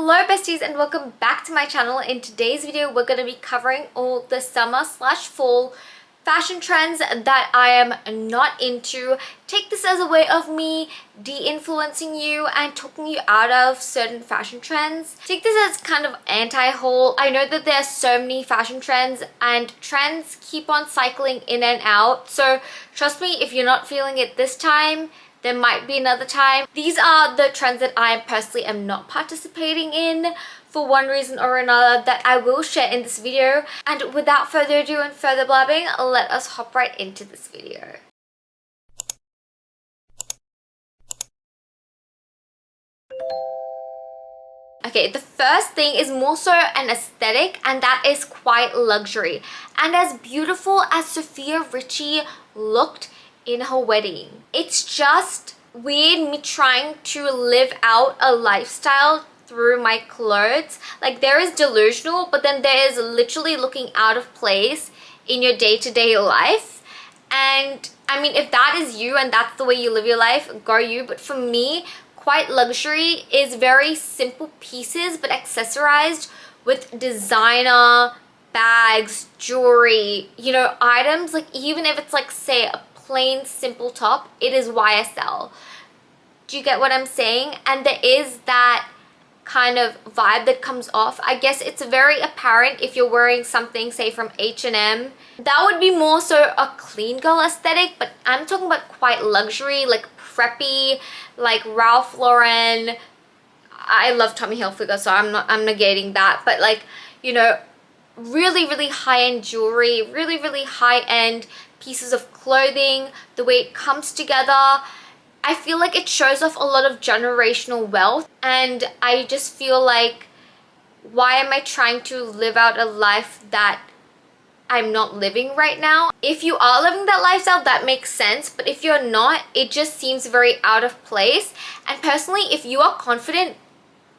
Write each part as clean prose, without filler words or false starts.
Hello besties and welcome back to my channel. In today's video we're going to be covering all the summer slash fall fashion trends that I am not into. Take this as a way of me de-influencing you and talking you out of certain fashion trends. Take this as kind of anti-haul. I know that there are so many fashion trends and trends keep on cycling in and out, so trust me, if you're not feeling it this time, there might be another time. These are the trends that I personally am not participating in for one reason or another that I will share in this video. And without further ado and further blabbing, let us hop right into this video. Okay, the first thing is more so an aesthetic, and that is quiet luxury. And as beautiful as Sofia Richie looked in her wedding, it's just weird me trying to live out a lifestyle through my clothes. Like, there is delusional, but then there is literally looking out of place in your day-to-day life. And I mean, if that is you and that's the way you live your life, go you. But for me, quiet luxury is very simple pieces but accessorized with designer bags, jewelry, you know, items. Like, even if it's like, say, a plain simple top, it is YSL. Do you get what I'm saying? And there is that kind of vibe that comes off. I guess it's very apparent if you're wearing something, say, from H&M. That would be more so a clean girl aesthetic, but I'm talking about quite luxury, like preppy, like Ralph Lauren. I love Tommy Hilfiger, so I'm negating that, but like, you know, really high-end jewelry, really high-end pieces of clothing, the way it comes together. I feel like it shows off a lot of generational wealth, and I just feel like, why am I trying to live out a life that I'm not living right now? If you are living that lifestyle, that makes sense, but if you're not, it just seems very out of place. And personally, if you are confident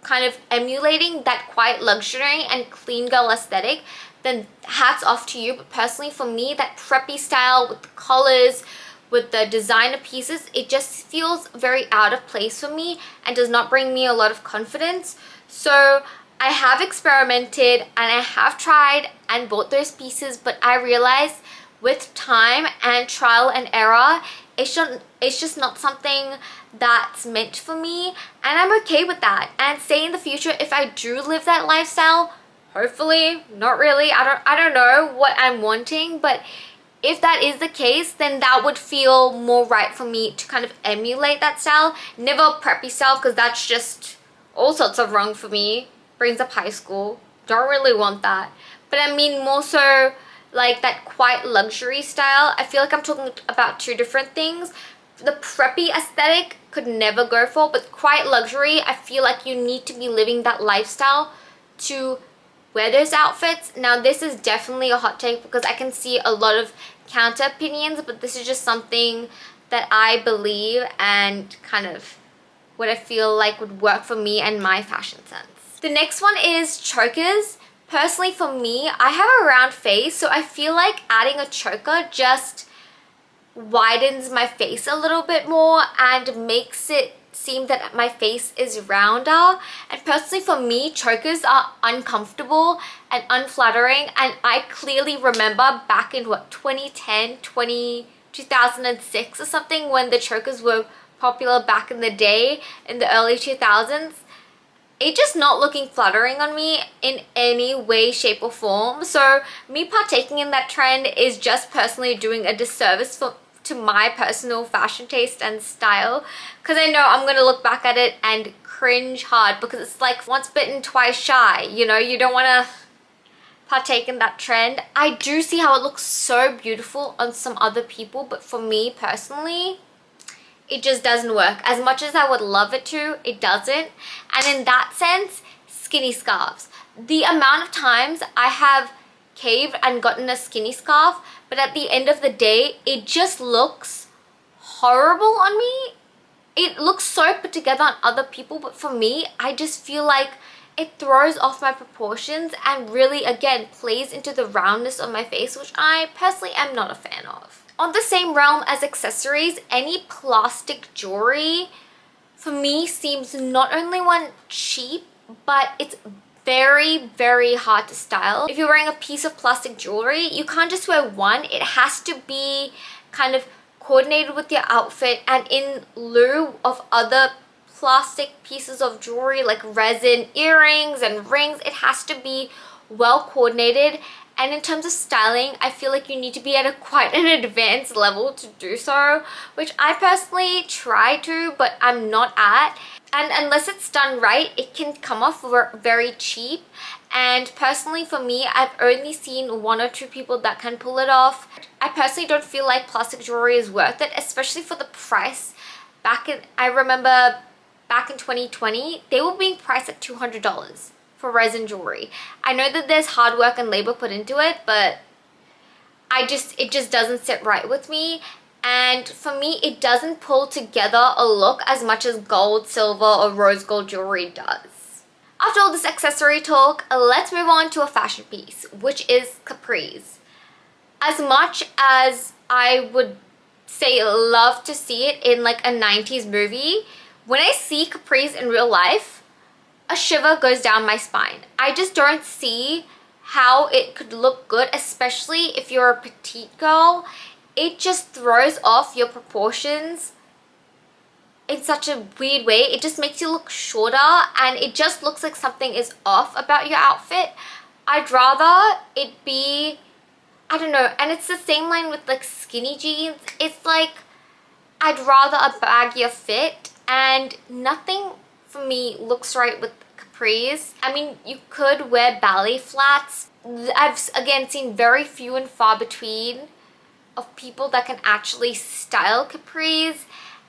kind of emulating that quiet luxury and clean girl aesthetic, then hats off to you. But personally, for me, that preppy style with the collars, with the designer pieces, it just feels very out of place for me and does not bring me a lot of confidence. So I have experimented and I have tried and bought those pieces, but I realized with time and trial and error, it's just not something that's meant for me, and I'm okay with that. And say in the future, if I do live that lifestyle, hopefully, not really, I don't know what I'm wanting, but if that is the case, then that would feel more right for me to kind of emulate that style. Never a preppy style, because that's just all sorts of wrong for me. Brings up high school. Don't really want that. But I mean more so like that quiet luxury style. I feel like I'm talking about two different things. The preppy aesthetic could never go for, but quiet luxury, I feel like you need to be living that lifestyle to wear those outfits. Now, this is definitely a hot take because I can see a lot of counter opinions, but this is just something that I believe and kind of what I feel like would work for me and my fashion sense. The next one is chokers. Personally, for me, I have a round face, so I feel like adding a choker just widens my face a little bit more and makes it seem that my face is rounder. And personally, for me, chokers are uncomfortable and unflattering, and I clearly remember back in 2006 or something, when the chokers were popular back in the day in the early 2000s, it just not looking flattering on me in any way, shape or form. So me partaking in that trend is just personally doing a disservice to my personal fashion taste and style, because I know I'm gonna look back at it and cringe hard, because it's like once bitten, twice shy. You know, you don't want to partake in that trend. I do see how it looks so beautiful on some other people, but for me personally, it just doesn't work. As much as I would love it to, it doesn't. And in that sense, skinny scarves. The amount of times I have caved and gotten a skinny scarf, but at the end of the day, it just looks horrible on me. It looks so put together on other people, but for me, I just feel like it throws off my proportions and really, again, plays into the roundness of my face, which I personally am not a fan of. On the same realm as accessories, any plastic jewelry for me seems not only one cheap, but it's very, very hard to style. If you're wearing a piece of plastic jewelry, you can't just wear one. It has to be kind of coordinated with your outfit and in lieu of other plastic pieces of jewelry like resin earrings and rings. It has to be well coordinated. And in terms of styling, I feel like you need to be at quite an advanced level to do so, which I personally try to, but I'm not at. And unless it's done right, it can come off very cheap. And personally for me, I've only seen 1 or 2 people that can pull it off. I personally don't feel like plastic jewelry is worth it, especially for the price. I remember back in 2020, they were being priced at $200 for resin jewelry. I know that there's hard work and labor put into it, but it just doesn't sit right with me. And for me, it doesn't pull together a look as much as gold, silver, or rose gold jewelry does. After all this accessory talk, let's move on to a fashion piece, which is capris. As much as I would say love to see it in like a 90s movie, when I see capris in real life, a shiver goes down my spine. I just don't see how it could look good, especially if you're a petite girl. It just throws off your proportions in such a weird way. It just makes you look shorter and it just looks like something is off about your outfit. I'd rather it be, I don't know, and it's the same line with like skinny jeans. It's like, I'd rather a baggier fit, and nothing for me looks right with capris. I mean, you could wear ballet flats. I've again seen very few and far between of people that can actually style capris,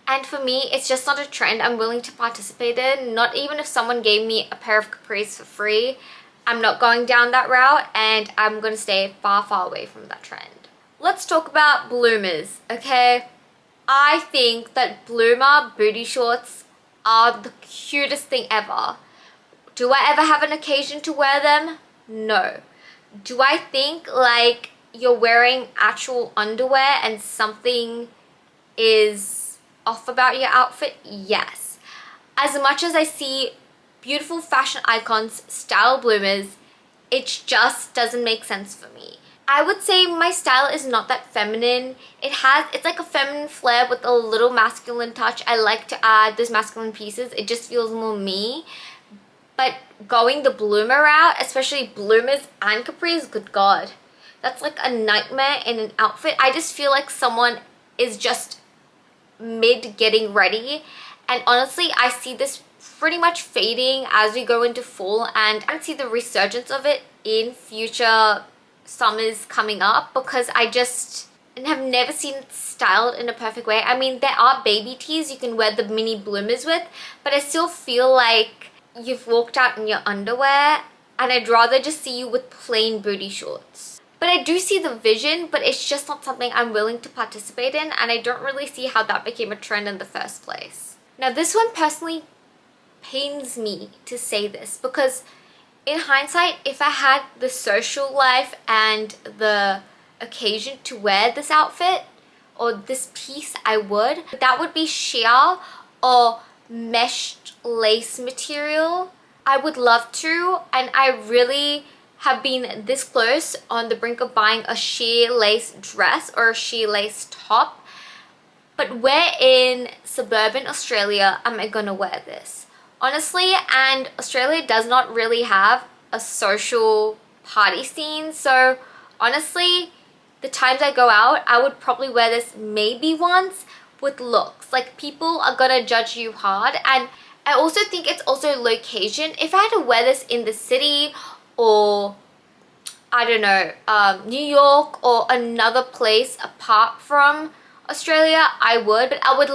and for me it's just not a trend I'm willing to participate in. Not even if someone gave me a pair of capris for free. I'm not going down that route, and I'm gonna stay far, far away from that trend. Let's talk about bloomers, okay? I think that bloomer booty shorts are the cutest thing ever. Do I ever have an occasion to wear them? No. Do I think like you're wearing actual underwear and something is off about your outfit? Yes. As much as I see beautiful fashion icons style bloomers, it just doesn't make sense for me. I would say my style is not that feminine. It's like a feminine flair with a little masculine touch. I like to add those masculine pieces. It just feels more me. But going the bloomer route, especially bloomers and capris, good God. That's like a nightmare in an outfit. I just feel like someone is just mid getting ready. And honestly, I see this pretty much fading as we go into fall, and I see the resurgence of it in future summers coming up, because I just have never seen it styled in a perfect way. I mean, there are baby tees you can wear the mini bloomers with, but I still feel like you've walked out in your underwear, and I'd rather just see you with plain booty shorts. But I do see the vision, but it's just not something I'm willing to participate in, and I don't really see how that became a trend in the first place. Now, this one personally pains me to say this, because in hindsight, if I had the social life and the occasion to wear this outfit or this piece, I would. That would be sheer or meshed lace material. I would love to, and I really have been this close on the brink of buying a sheer lace dress or a sheer lace top. But where in suburban Australia am I gonna wear this? Honestly, and Australia does not really have a social party scene, so honestly, the times I go out, I would probably wear this maybe once with looks. Like, people are gonna judge you hard, and I also think it's also location. If I had to wear this in the city or, I don't know, New York or another place apart from Australia, I would. But I would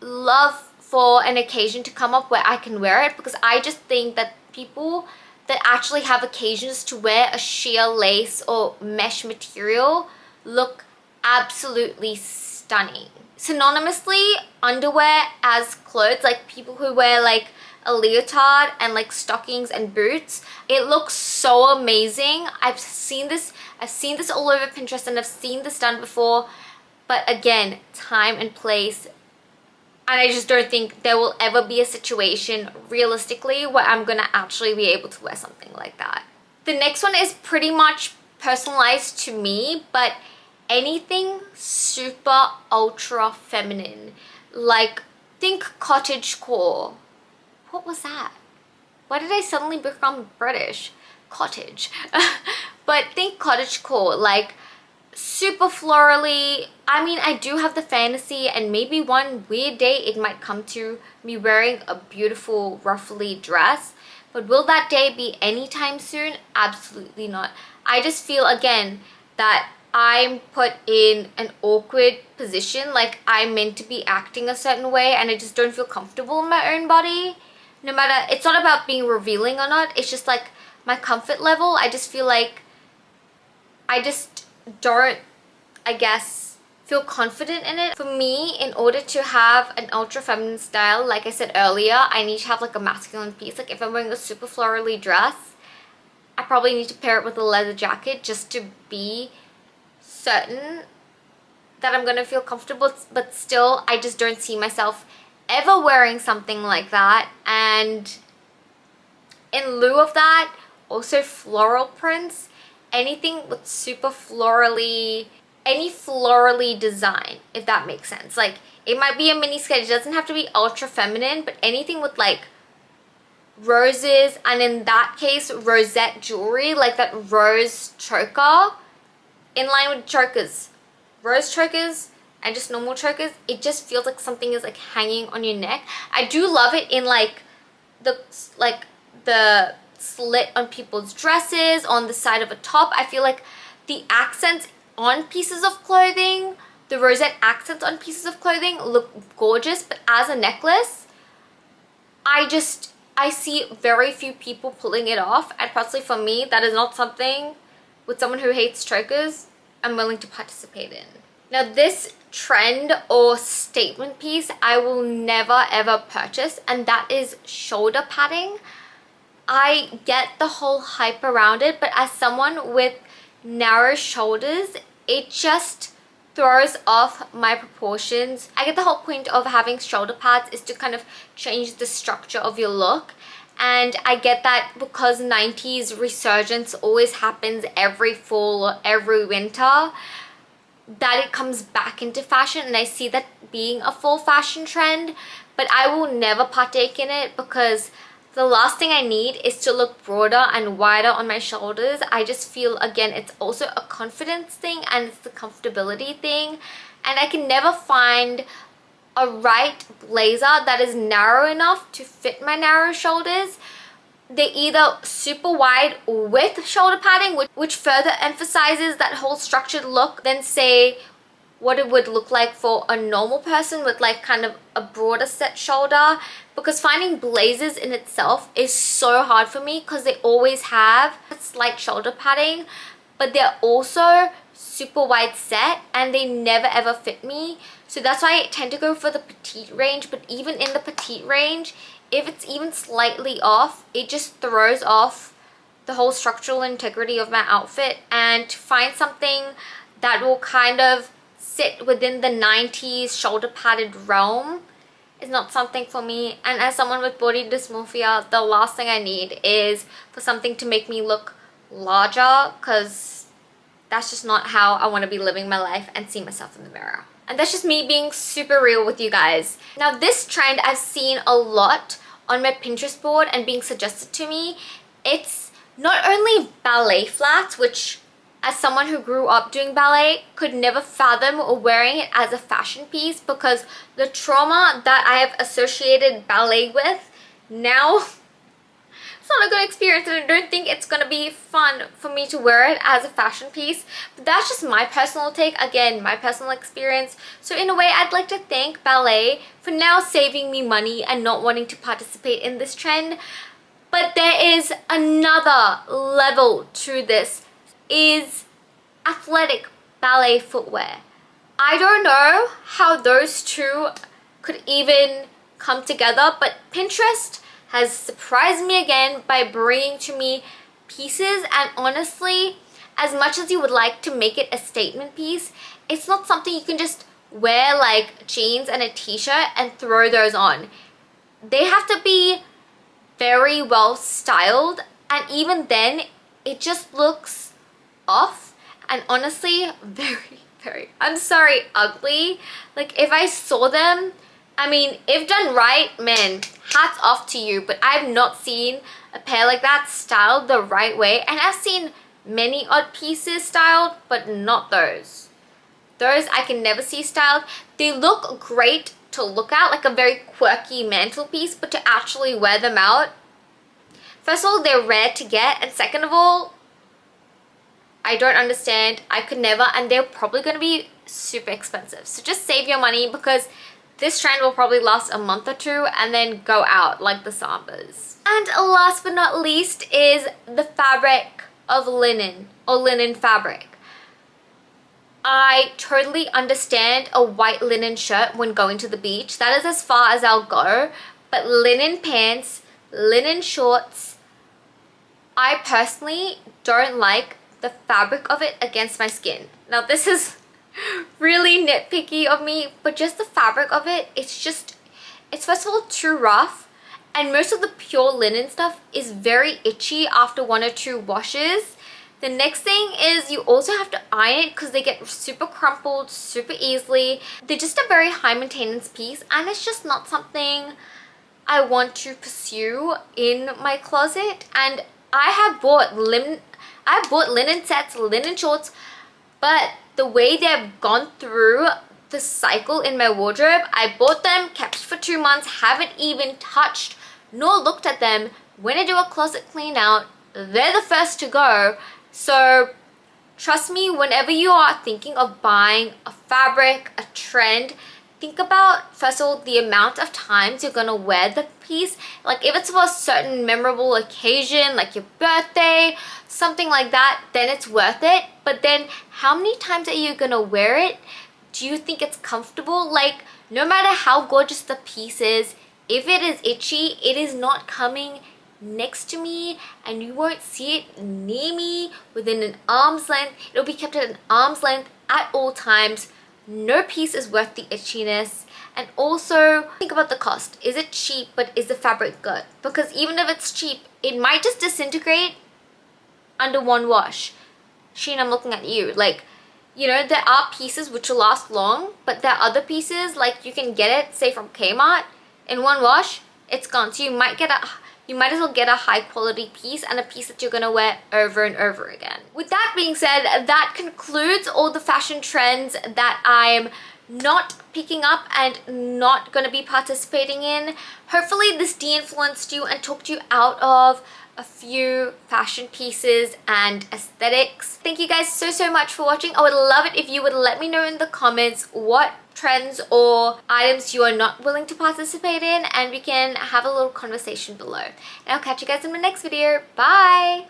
love for an occasion to come up where I can wear it, because I just think that people that actually have occasions to wear a sheer lace or mesh material look absolutely stunning. Synonymously, underwear as clothes, like people who wear like a leotard and like stockings and boots, it looks so amazing. I've seen this all over Pinterest, and I've seen this done before, but again, time and place, And I just don't think there will ever be a situation realistically where I'm gonna actually be able to wear something like that. The next one is pretty much personalized to me, but anything super ultra feminine. Like, think cottagecore. What was that? Why did I suddenly become British? Cottage. But think cottagecore, like super florally. I mean, I do have the fantasy, and maybe one weird day it might come to me wearing a beautiful ruffly dress, but will that day be anytime soon? Absolutely not. I just feel again that I'm put in an awkward position, like I'm meant to be acting a certain way and I just don't feel comfortable in my own body. No matter, it's not about being revealing or not, it's just like my comfort level. I just feel like I just don't, I guess, feel confident in it. For me, in order to have an ultra feminine style, like I said earlier, I need to have like a masculine piece. Like if I'm wearing a super florally dress, I probably need to pair it with a leather jacket just to be certain that I'm gonna feel comfortable. But still, I just don't see myself ever wearing something like that. And in lieu of that, also floral prints, anything with super florally, any florally design, if that makes sense. Like it might be a mini skirt, it doesn't have to be ultra feminine, but anything with like roses, and in that case rosette jewelry, like that rose choker, in line with chokers, rose chokers and just normal chokers. It just feels like something is like hanging on your neck. I do love it in like the slit on people's dresses, on the side of a top. I feel like the accents on pieces of clothing, the rosette accents on pieces of clothing look gorgeous, but as a necklace, I see very few people pulling it off, and personally for me, that is not something with someone who hates chokers I'm willing to participate in. Now this trend or statement piece I will never ever purchase, and that is shoulder padding. I get the whole hype around it, but as someone with narrow shoulders, it just throws off my proportions. I get the whole point of having shoulder pads is to kind of change the structure of your look, and I get that because 90s resurgence always happens every fall or every winter, that it comes back into fashion, and I see that being a full fashion trend, but I will never partake in it because the last thing I need is to look broader and wider on my shoulders. I just feel, again, it's also a confidence thing and it's the comfortability thing, and I can never find a right blazer that is narrow enough to fit my narrow shoulders. They're either super wide with shoulder padding, which further emphasizes that whole structured look, than say what it would look like for a normal person with like kind of a broader set shoulder, because finding blazers in itself is so hard for me because they always have a slight shoulder padding, but they're also super wide set and they never ever fit me. So that's why I tend to go for the petite range, but even in the petite range, if it's even slightly off, it just throws off the whole structural integrity of my outfit. And to find something that will kind of sit within the 90s shoulder padded realm is not something for me. And as someone with body dysmorphia, the last thing I need is for something to make me look larger, because that's just not how I want to be living my life and see myself in the mirror. And that's just me being super real with you guys. Now this trend I've seen a lot on my Pinterest board and being suggested to me. It's not only ballet flats, which as someone who grew up doing ballet could never fathom wearing it as a fashion piece, because the trauma that I have associated ballet with, now it's not a good experience, and I don't think it's gonna be fun for me to wear it as a fashion piece. But that's just my personal take, again, my personal experience. So in a way, I'd like to thank ballet for now saving me money and not wanting to participate in this trend. But there is another level to this, is athletic ballet footwear. I don't know how those two could even come together, but Pinterest has surprised me again by bringing to me pieces, and honestly, as much as you would like to make it a statement piece, it's not something you can just wear like jeans and a t-shirt and throw those on. They have to be very well styled, and even then it just looks off and honestly very, I'm sorry, ugly. Like if I saw them, I mean, if done right, man, hats off to you, but I've not seen a pair like that styled the right way, and I've seen many odd pieces styled, but not those. Those I can never see styled. They look great to look at, like a very quirky mantelpiece, but to actually wear them out, first of all, they're rare to get, and second of all, I don't understand. I could never, and they're probably going to be super expensive. So just save your money, because this trend will probably last a month or two and then go out like the Sambas. And last but not least is the fabric of linen, or linen fabric. I totally understand a white linen shirt when going to the beach. That is as far as I'll go. But linen pants, linen shorts, I personally don't like the fabric of it against my skin. Now this is really nitpicky of me, but just the fabric of it, it's first of all too rough, and most of the pure linen stuff is very itchy after 1 or 2 washes. The next thing is you also have to iron it, because they get super crumpled super easily. They're just a very high maintenance piece, and it's just not something I want to pursue in my closet. And I bought linen sets, linen shorts, but the way they've gone through the cycle in my wardrobe, I bought them, kept for 2 months, haven't even touched nor looked at them. When I do a closet clean out, they're the first to go. So trust me, whenever you are thinking of buying a fabric, a trend, think about, first of all, the amount of times you're gonna wear the piece. Like if it's for a certain memorable occasion, like your birthday, something like that, then it's worth it. But then how many times are you gonna wear it? Do you think it's comfortable? Like no matter how gorgeous the piece is, if it is itchy, it is not coming next to me, and you won't see it near me within an arm's length. It'll be kept at an arm's length at all times. No piece is worth the itchiness. And also think about the cost. Is it cheap, but is the fabric good? Because even if it's cheap, it might just disintegrate under 1 wash. Shein, I'm looking at you. Like, you know, there are pieces which will last long, but there are other pieces, like you can get it, say from Kmart, in 1 wash, it's gone. So you might as well get a high quality piece, and a piece that you're gonna wear over and over again. With that being said, that concludes all the fashion trends that I'm not picking up and not gonna be participating in. Hopefully this de-influenced you and talked you out of a few fashion pieces and aesthetics. Thank you guys so much for watching. I would love it if you would let me know in the comments what trends or items you are not willing to participate in, and we can have a little conversation below. And I'll catch you guys in my next video. Bye!